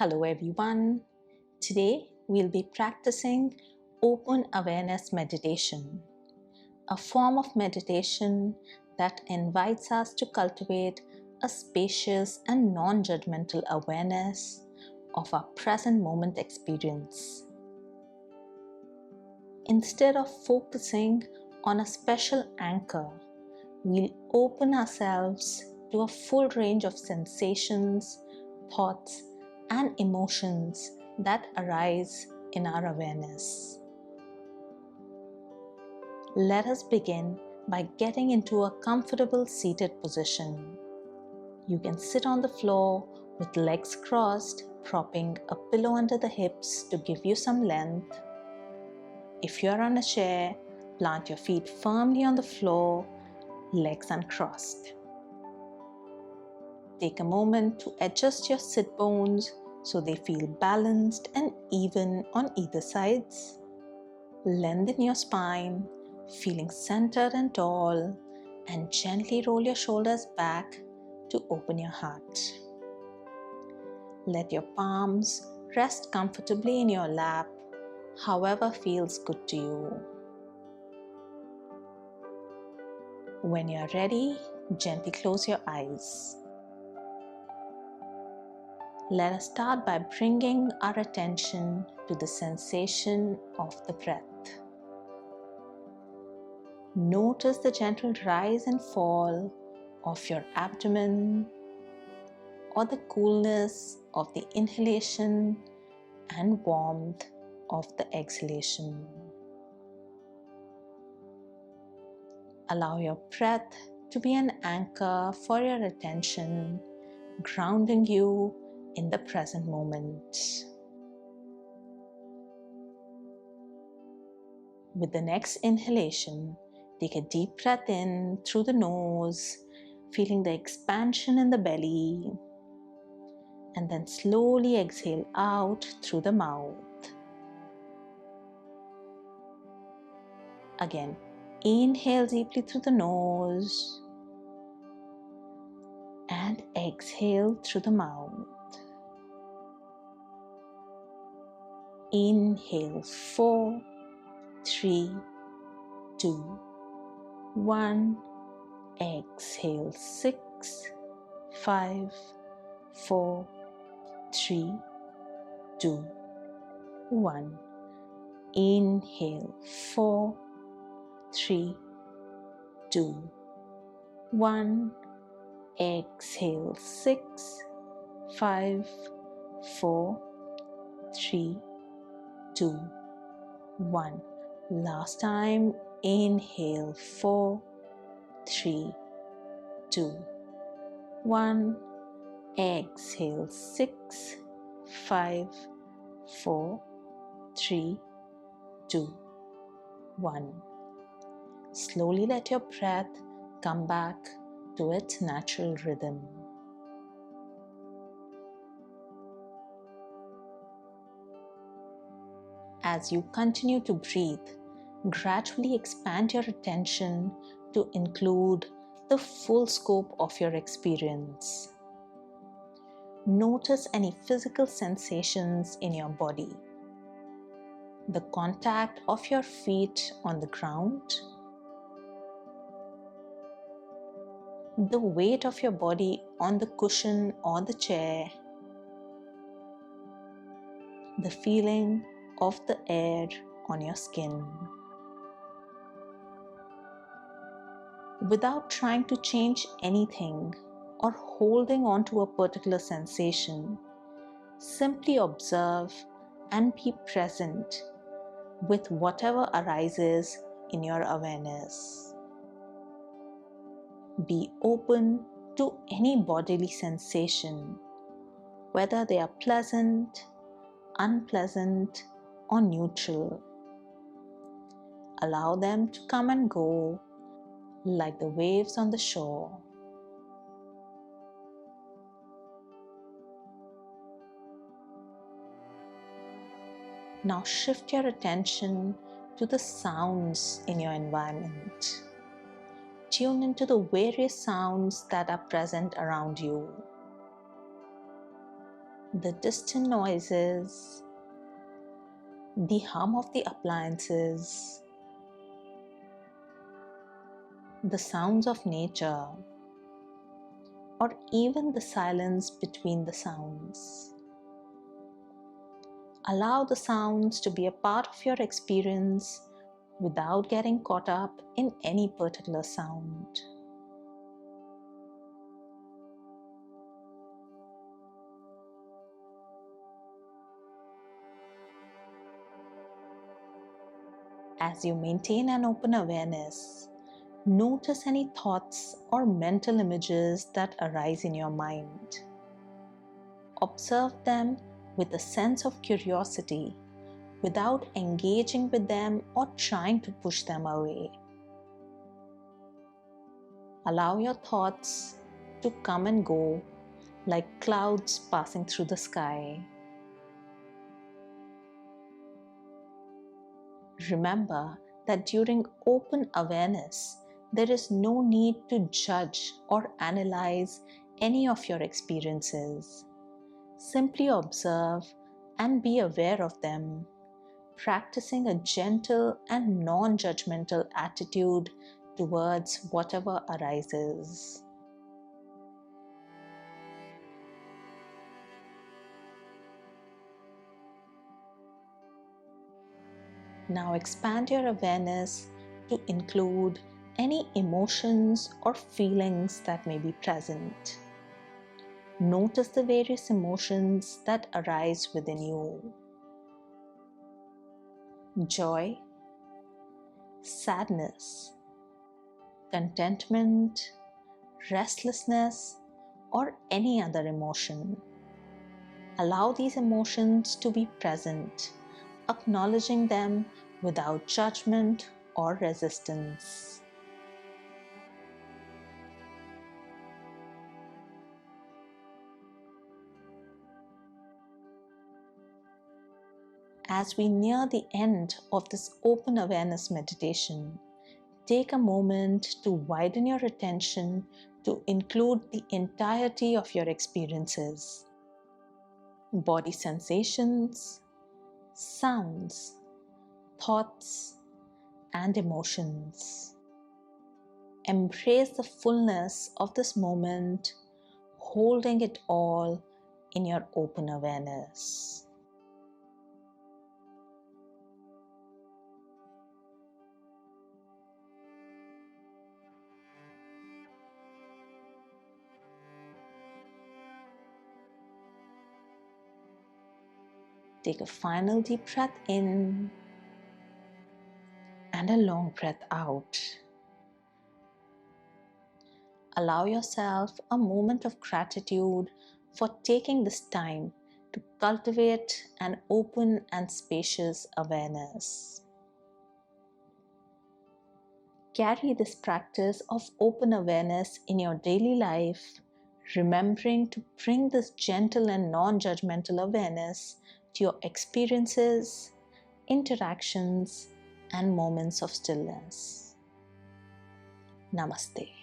Hello everyone. Today we'll be practicing open awareness meditation, a form of meditation that invites us to cultivate a spacious and non-judgmental awareness of our present moment experience. Instead of focusing on a special anchor, we'll open ourselves to a full range of sensations, thoughts, and emotions that arise in our awareness. Let us begin by getting into a comfortable seated position. You can sit on the floor with legs crossed, propping a pillow under the hips to give you some length. If you are on a chair, plant your feet firmly on the floor, legs uncrossed. Take a moment to adjust your sit bones so they feel balanced and even on either sides. Lengthen your spine, feeling centered and tall, and gently roll your shoulders back to open your heart. Let your palms rest comfortably in your lap, however feels good to you. When you're ready, gently close your eyes. Let us start by bringing our attention to the sensation of the breath. Notice the gentle rise and fall of your abdomen or the coolness of the inhalation and warmth of the exhalation. Allow your breath to be an anchor for your attention, grounding you in the present moment. With the next inhalation, take a deep breath in through the nose, feeling the expansion in the belly, and then slowly exhale out through the mouth. Again, inhale deeply through the nose and exhale through the mouth. Inhale 4, 3, 2, 1. Exhale 6, 5, 4, 3, 2, 1. Inhale 4, 3, 2, 1. Exhale 6, 5, 4, 3, 2, 1. Last time. Inhale 4, 3, 2, 1. Exhale 6, 5, 4, 3, 2, 1. Slowly let your breath come back to its natural rhythm. As you continue to breathe, gradually expand your attention to include the full scope of your experience. Notice any physical sensations in your body. The contact of your feet on the ground, the weight of your body on the cushion or the chair, the feeling of the air on your skin. Without trying to change anything or holding on to a particular sensation, simply observe and be present with whatever arises in your awareness. Be open to any bodily sensation, whether they are pleasant, unpleasant, or neutral. Allow them to come and go like the waves on the shore. Now shift your attention to the sounds in your environment. Tune into the various sounds that are present around you. the distant noises, the hum of the appliances, the sounds of nature, or even the silence between the sounds. Allow the sounds to be a part of your experience without getting caught up in any particular sound. As you maintain an open awareness, notice any thoughts or mental images that arise in your mind. Observe them with a sense of curiosity without engaging with them or trying to push them away. Allow your thoughts to come and go like clouds passing through the sky. Remember that during open awareness, there is no need to judge or analyze any of your experiences. Simply observe and be aware of them, practicing a gentle and non-judgmental attitude towards whatever arises. Now expand your awareness to include any emotions or feelings that may be present. Notice the various emotions that arise within you. Joy, sadness, contentment, restlessness, or any other emotion. Allow these emotions to be present, acknowledging them without judgment or resistance. As we near the end of this open awareness meditation, take a moment to widen your attention to include the entirety of your experiences. Body sensations, sounds, thoughts, and emotions. Embrace the fullness of this moment, holding it all in your open awareness. Take a final deep breath in and a long breath out. Allow yourself a moment of gratitude for taking this time to cultivate an open and spacious awareness. Carry this practice of open awareness in your daily life, remembering to bring this gentle and non-judgmental awareness to your experiences, interactions, and moments of stillness. Namaste.